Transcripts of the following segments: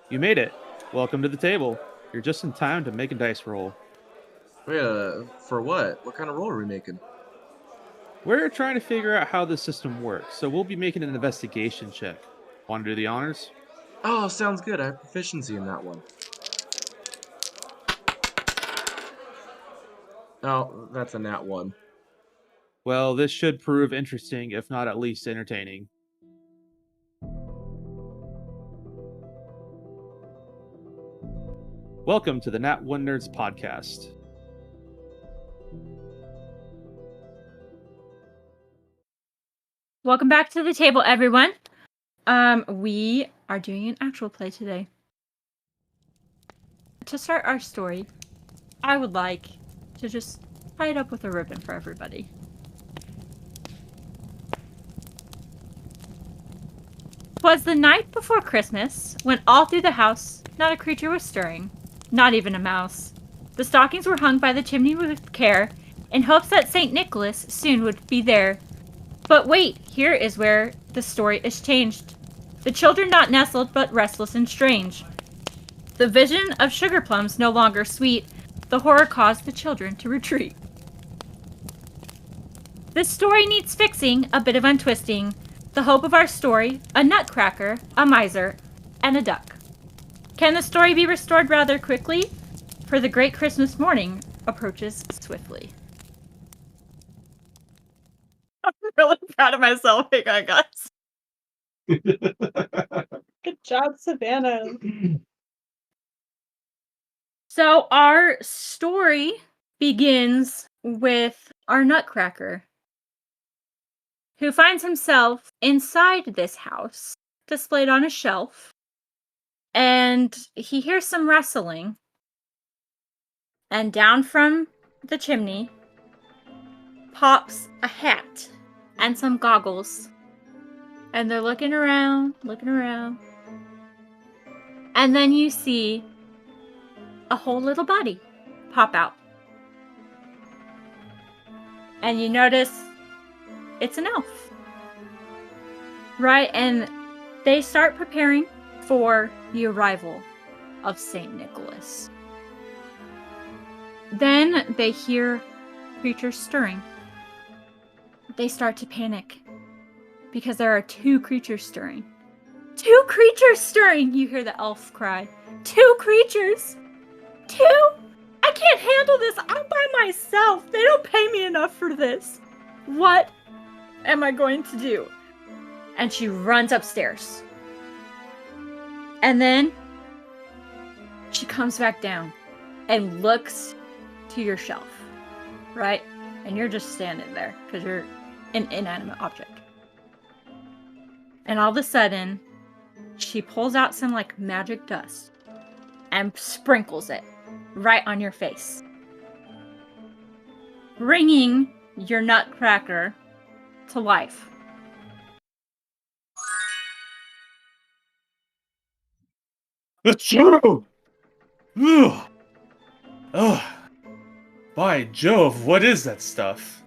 You made it. Welcome to the table. You're just in time to make a dice roll. Wait, for what? What kind of roll are we making? We're trying to figure out how this system works, so we'll be making an investigation check. Want to do the honors? Oh, sounds good. I have proficiency in that one. Oh, that's a nat one. Well, this should prove interesting, if not at least entertaining. Welcome to the Nat One Nerds podcast. Welcome back to the table, everyone. We are doing an actual play today. To start our story, I would like to just tie it up with a ribbon for everybody. "'Twas the night before Christmas, when all through the house not a creature was stirring, not even a mouse. The stockings were hung by the chimney with care, in hopes that St. Nicholas soon would be there. But wait, here is where the story is changed. The children not nestled, but restless and strange. The vision of sugar plums no longer sweet, the horror caused the children to retreat. This story needs fixing, a bit of untwisting. The hope of our story, a nutcracker, a miser, and a duck. Can the story be restored rather quickly? For the great Christmas morning approaches swiftly." I'm really proud of myself. Hang on, guys. Good job, Savannah. So our story begins with our nutcracker, who finds himself inside this house, displayed on a shelf, and he hears some rustling, and down from the chimney pops a hat and some goggles, and they're looking around, and then you see a whole little body pop out. And you notice it's an elf. Right? And they start preparing for the arrival of St. Nicholas. Then they hear creatures stirring. They start to panic because there are two creatures stirring. Two creatures stirring! You hear the elf cry. Two creatures! Two? I can't handle this. I'm by myself. They don't pay me enough for this. What am I going to do? And she runs upstairs. And then she comes back down and looks to your shelf, right? And you're just standing there because you're an inanimate object. And all of a sudden, she pulls out some like magic dust and sprinkles it right on your face, bringing your nutcracker to life. Achoo! Ugh. Ugh. By Jove, what is that stuff?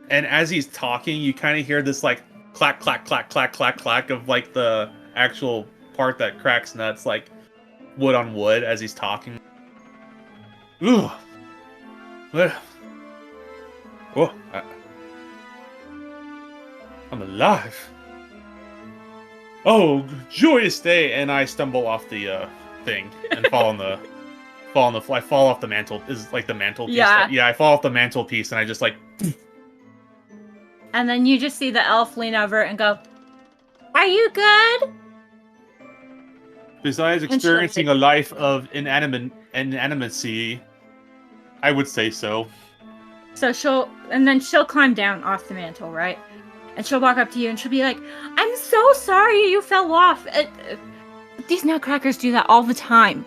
And as he's talking, you kind of hear this like clack, clack, clack, clack, clack, clack of like the actual part that cracks nuts, like wood on wood as he's talking. Ugh. Well, oh, I'm alive. Oh, joyous day! And I stumble off the thing and fall on the I fall off the mantle. Is like the mantelpiece. Yeah. I fall off the mantelpiece and I just like. And then you just see the elf lean over and go, "Are you good?" Besides experiencing a life of inanimacy, I would say so. So she'll climb down off the mantle, right? And she'll walk up to you and she'll be like, "I'm so sorry you fell off. These nutcrackers do that all the time."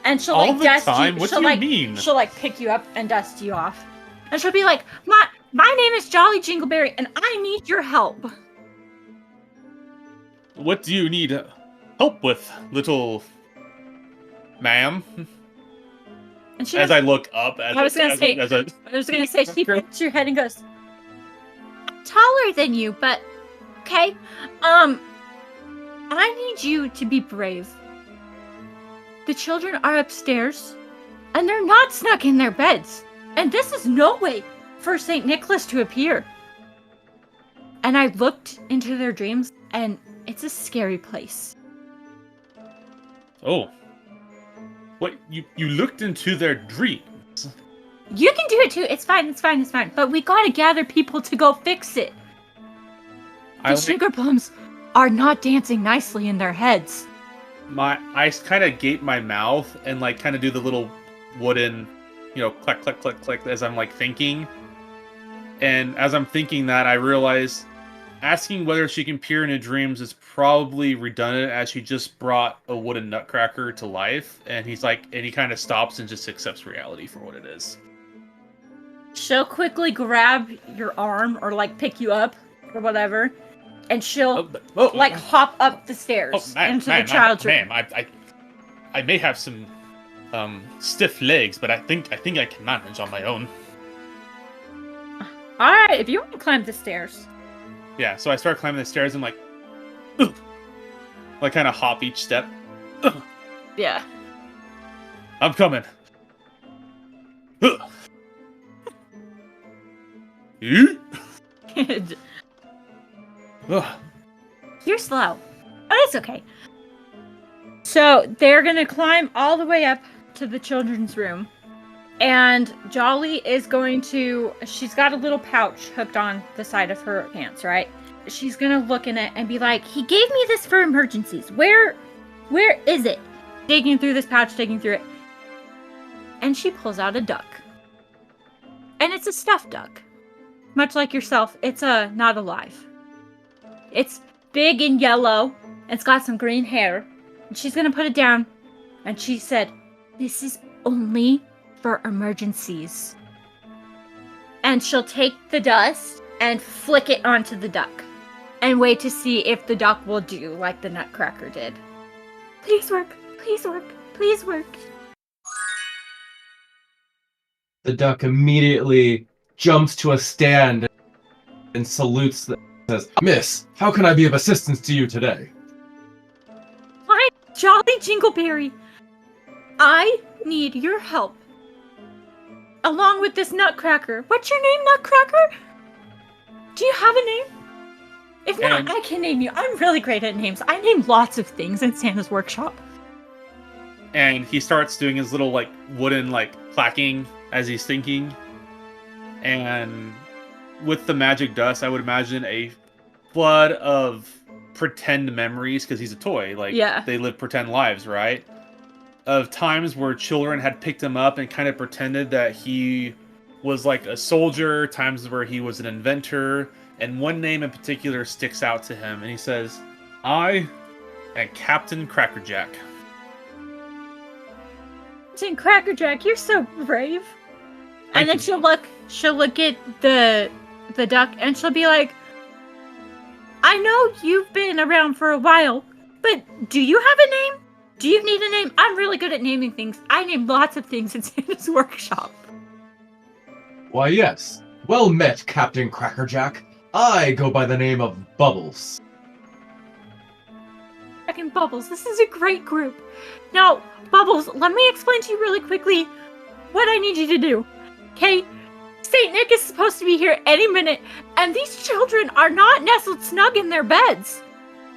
And she'll all like the dust time? you. What she'll, do you like, mean? She'll like pick you up and dust you off. And she'll be like, My name is Jolly Jingleberry and I need your help." What do you need help with, little ma'am? And she as I look up, I was gonna say she pats your head and goes, "I'm taller than you, but okay. I need you to be brave the children are upstairs, and they're not snug in their beds. And this is no way for St. Nicholas to appear. And I looked into their dreams, and it's a scary place. Oh. What? You looked into their dreams? You can do it too. It's fine. But we gotta gather people to go fix it. The sugar plums are not dancing nicely in their heads. I kind of gape my mouth and like kind of do the little wooden, click, click, click, click as I'm like thinking. And as I'm thinking that, I realize asking whether she can peer into dreams is probably redundant, as she just brought a wooden nutcracker to life. And he kind of stops and just accepts reality for what it is. She'll quickly grab your arm or like pick you up or whatever, and she'll hop up the stairs into the child's room. Ma'am, I may have some stiff legs, but I think I can manage on my own. All right, if you want to climb the stairs. Yeah, so I start climbing the stairs and like, ugh, like kind of hop each step. Ugh. Yeah. I'm coming. Ugh. You're slow, but it's okay. So they're gonna climb all the way up to the children's room. And Jolly is going to... She's got a little pouch hooked on the side of her pants, right? She's going to look in it and be like, he gave me this for emergencies. Where is it? Digging through this pouch, digging through it. And she pulls out a duck. And it's a stuffed duck. Much like yourself, it's not alive. It's big and yellow. And it's got some green hair. And she's going to put it down. And she said, this is only for emergencies. And she'll take the dust and flick it onto the duck and wait to see if the duck will do like the nutcracker did. Please work, please work, please work. The duck immediately jumps to a stand and salutes them and says, Miss, how can I be of assistance to you today? Hi, Jolly Jingleberry. I need your help. Along with this nutcracker. What's your name, Nutcracker? Do you have a name? If not, I can name you. I'm really great at names. I name lots of things in Santa's workshop. And he starts doing his little like wooden like clacking as he's thinking. And with the magic dust, I would imagine a flood of pretend memories, because he's a toy. Like, they live pretend lives, right? Of times where children had picked him up and kind of pretended that he was like a soldier, times where he was an inventor, and one name in particular sticks out to him, and he says, I am Captain Crackerjack. Captain Crackerjack, you're so brave. And then she'll look at the duck, and she'll be like, I know you've been around for a while, but do you have a name? Do you need a name? I'm really good at naming things. I name lots of things in Santa's workshop. Why, yes. Well met, Captain Crackerjack. I go by the name of Bubbles. Fucking Bubbles, this is a great group. Now, Bubbles, let me explain to you really quickly what I need you to do. Okay? St. Nick is supposed to be here any minute, and these children are not nestled snug in their beds.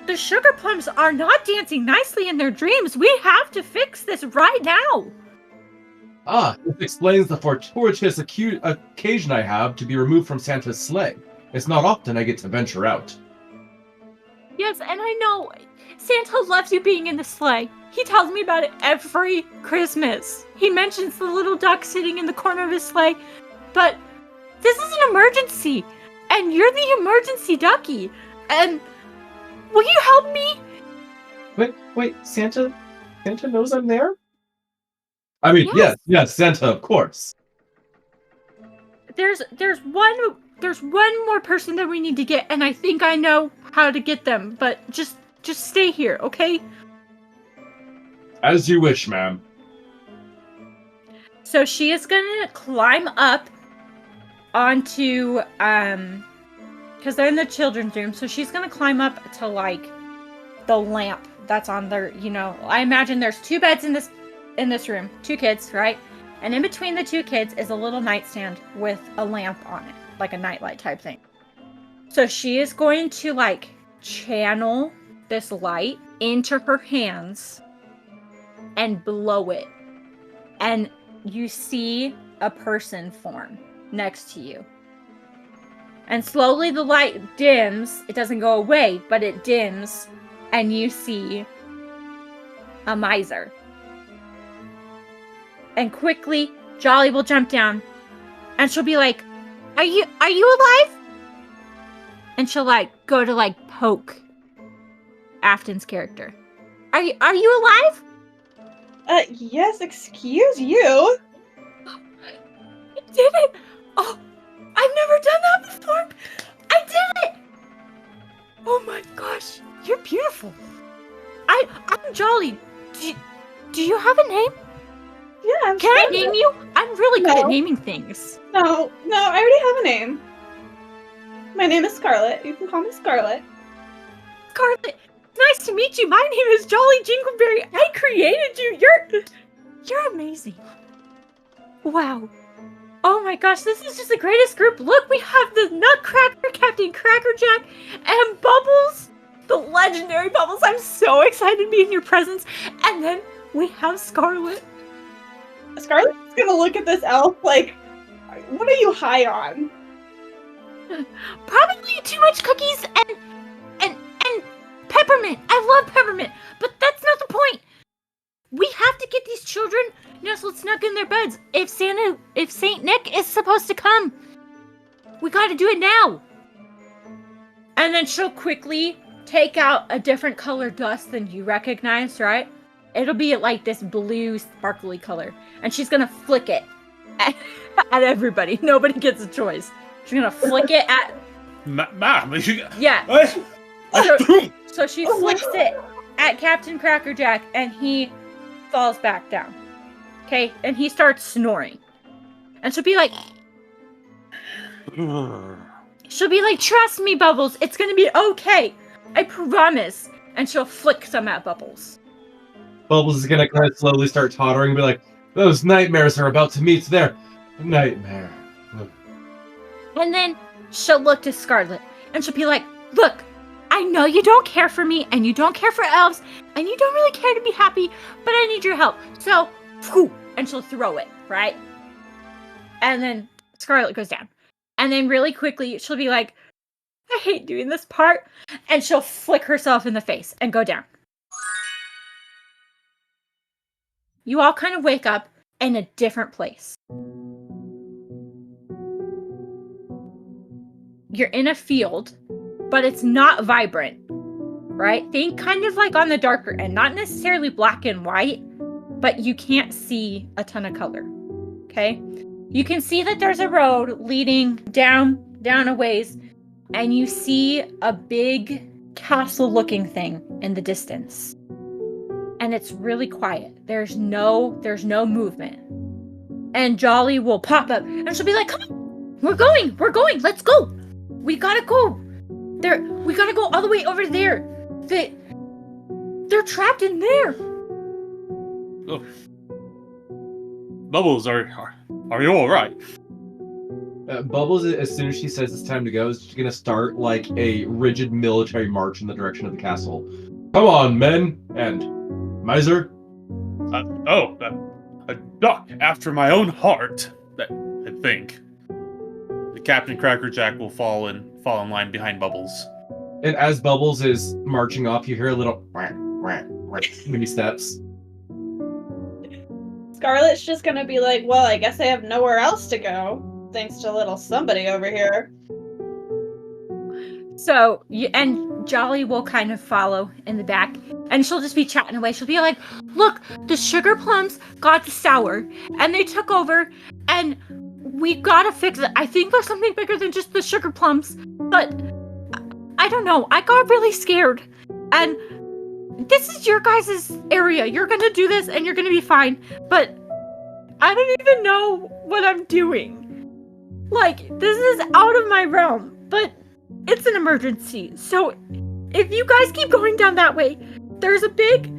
The sugar plums are not dancing nicely in their dreams. We have to fix this right now. Ah, this explains the fortuitous occasion I have to be removed from Santa's sleigh. It's not often I get to venture out. Yes, and I know Santa loves you being in the sleigh. He tells me about it every Christmas. He mentions the little duck sitting in the corner of his sleigh. But this is an emergency, and you're the emergency ducky. And will you help me? Wait, Santa knows I'm there? I mean, yes, Santa, of course. There's one more person that we need to get, and I think I know how to get them, but just stay here, okay? As you wish, ma'am. So she is gonna climb up onto, because they're in the children's room, so she's gonna climb up to, like, the lamp that's on their, I imagine there's two beds in this in this room, 2 kids, right? And in between the 2 kids is a little nightstand with a lamp on it, like a nightlight type thing. So she is going to like channel this light into her hands and blow it. And you see a person form next to you. And slowly the light dims. It doesn't go away, but it dims. And you see a miser. And quickly, Jolly will jump down. And she'll be like, Are you alive? And she'll like go to like poke Afton's character. Are you alive? Yes, excuse you. I did it! Oh, I've never done that before! I did it! Oh my gosh, you're beautiful. I'm Jolly. Do you have a name? Yeah, I'm Can I Scarlet. name you? I'm really good No. at naming things. No, I already have a name. My name is Scarlet. You can call me Scarlet. Scarlet, nice to meet you. My name is Jolly Jingleberry. I created you. You're amazing. Wow. Oh my gosh, this is just the greatest group. Look, we have the Nutcracker, Captain Crackerjack, and Bubbles. The legendary Bubbles. I'm so excited to be in your presence. And then we have Scarlet. Scarlet's gonna look at this elf like, what are you high on? Probably too much cookies and peppermint. I love peppermint, but that's not the point. We have to get these children nestled snug in their beds. If Saint Nick is supposed to come, we gotta do it now. And then she'll quickly take out a different color dust than you recognize, right? It'll be like this blue sparkly color. And she's gonna flick it at everybody. Nobody gets a choice. She's gonna flick it at... Ma'am, Yeah. What? So she flicks it at Captain Crackerjack, and he falls back down. Okay? And he starts snoring. And she'll be like, trust me, Bubbles. It's gonna be okay. I promise. And she'll flick some at Bubbles. Bubbles is gonna kind of slowly start tottering and be like, those nightmares are about to meet their nightmare. And then she'll look to Scarlet, and she'll be like, look, I know you don't care for me, and you don't care for elves, and you don't really care to be happy, but I need your help. So, whew, and she'll throw it, right? And then Scarlet goes down. And then really quickly, she'll be like, I hate doing this part. And she'll flick herself in the face and go down. You all kind of wake up in a different place. You're in a field, but it's not vibrant, right? Think kind of like on the darker end, not necessarily black and white, but you can't see a ton of color, okay? You can see that there's a road leading down a ways, and you see a big castle-looking thing in the distance. And it's really quiet. There's no movement. And Jolly will pop up, and she'll be like, come on, we're going, let's go. We gotta go. We gotta go all the way over there. They're trapped in there. Oh. Bubbles, are you all right? Bubbles, as soon as she says it's time to go, is gonna start like a rigid military march in the direction of the castle. Come on, men and miser. A duck after my own heart. I think. The Captain Crackerjack will fall in line behind Bubbles. And as Bubbles is marching off, you hear a little mini steps. Scarlet's just gonna be like, well, I guess I have nowhere else to go, thanks to little somebody over here. So, and Jolly will kind of follow in the back, and she'll just be chatting away. She'll be like, look, the sugar plums got sour, and they took over, and we gotta fix it. I think there's something bigger than just the sugar plums, but I don't know. I got really scared, and this is your guys' area. You're gonna do this, and you're gonna be fine, but I don't even know what I'm doing. Like, this is out of my realm, but it's an emergency. So if you guys keep going down that way, there's a big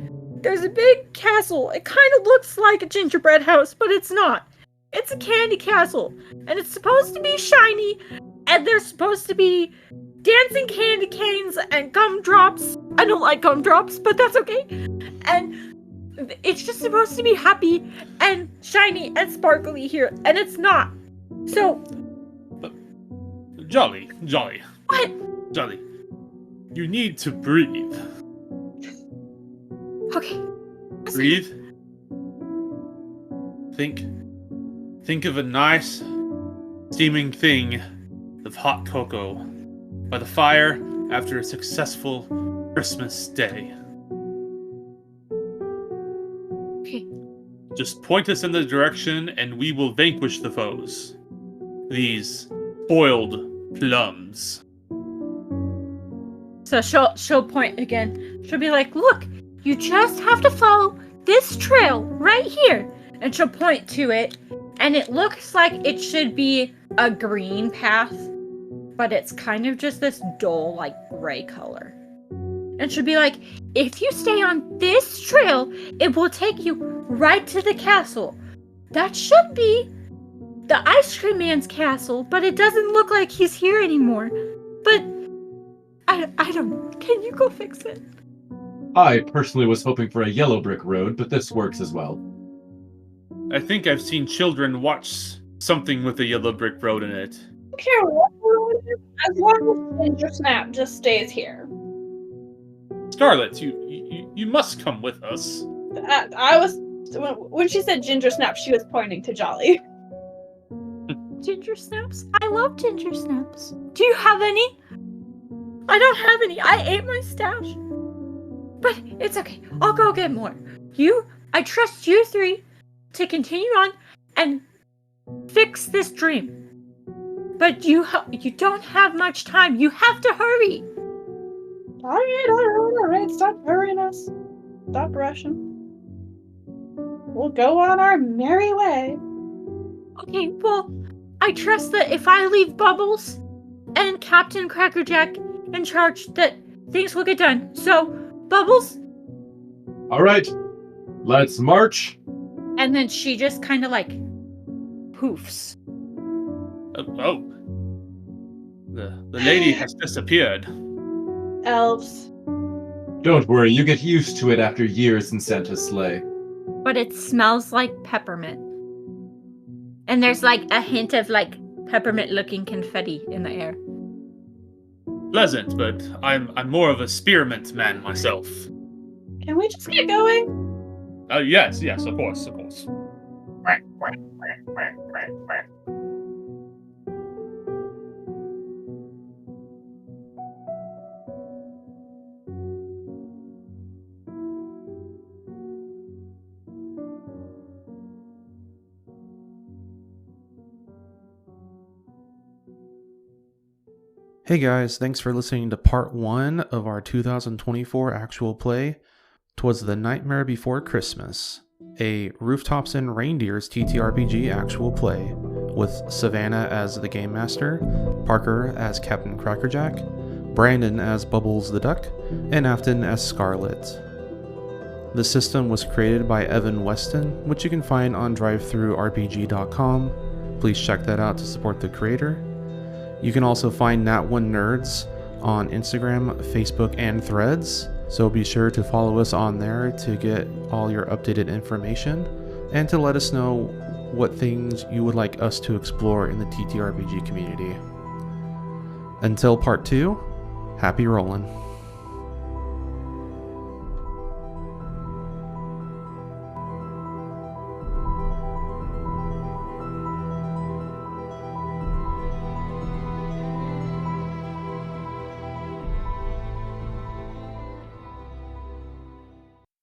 there's a big castle. It kind of looks like a gingerbread house, but it's not. It's a candy castle, and it's supposed to be shiny, and there's supposed to be dancing candy canes and gumdrops. I don't like gumdrops, but that's okay. And it's just supposed to be happy and shiny and sparkly here, and it's not. So... Jolly. What? Jolly. You need to breathe. Okay. Breathe. Think of a nice, steaming thing of hot cocoa by the fire after a successful Christmas day. Okay. Just point us in the direction and we will vanquish the foes. These boiled plums. So she'll point again. She'll be like, look, you just have to follow this trail right here. And she'll point to it, and it looks like it should be a green path, but it's kind of just this dull, like, gray color. And she'll be like, if you stay on this trail, it will take you right to the castle. That should be the ice cream man's castle, but it doesn't look like he's here anymore. But I don't know. Can you go fix it? I personally was hoping for a yellow brick road, but this works as well. I think I've seen children watch something with a yellow brick road in it. I don't care what road it is, as long as Ginger Snap just stays here. Scarlet, you must come with us. I was when she said Ginger Snap, she was pointing to Jolly. Ginger snaps? I love ginger snaps. Do you have any? I don't have any. I ate my stash. But it's okay. I'll go get more. I trust you three to continue on and fix this dream. But you don't have much time. You have to hurry. Alright. Stop hurrying us. Stop rushing. We'll go on our merry way. Okay, well, I trust that if I leave Bubbles and Captain Crackerjack in charge, that things will get done. So, Bubbles? Alright, let's march. And then she just kind of like poofs. Oh. The lady has disappeared. Elves. Don't worry, you get used to it after years in Santa's sleigh. But it smells like peppermint. And there's like a hint of like peppermint looking confetti in the air. Pleasant, but I'm more of a spearmint man myself. Can we just get going? Yes, of course. Hey guys, thanks for listening to part 1 of our 2024 actual play, Twas the Nightmare Before Christmas, a Rooftops and Reindeers TTRPG actual play, with Savannah as the Game Master, Parker as Captain Crackerjack, Brandon as Bubbles the Duck, and Afton as Scarlet. The system was created by Evan Weston, which you can find on drivethroughrpg.com. Please check that out to support the creator. You can also find Nat1Nerds on Instagram, Facebook, and Threads, so be sure to follow us on there to get all your updated information and to let us know what things you would like us to explore in the TTRPG community. Until part 2, happy rolling.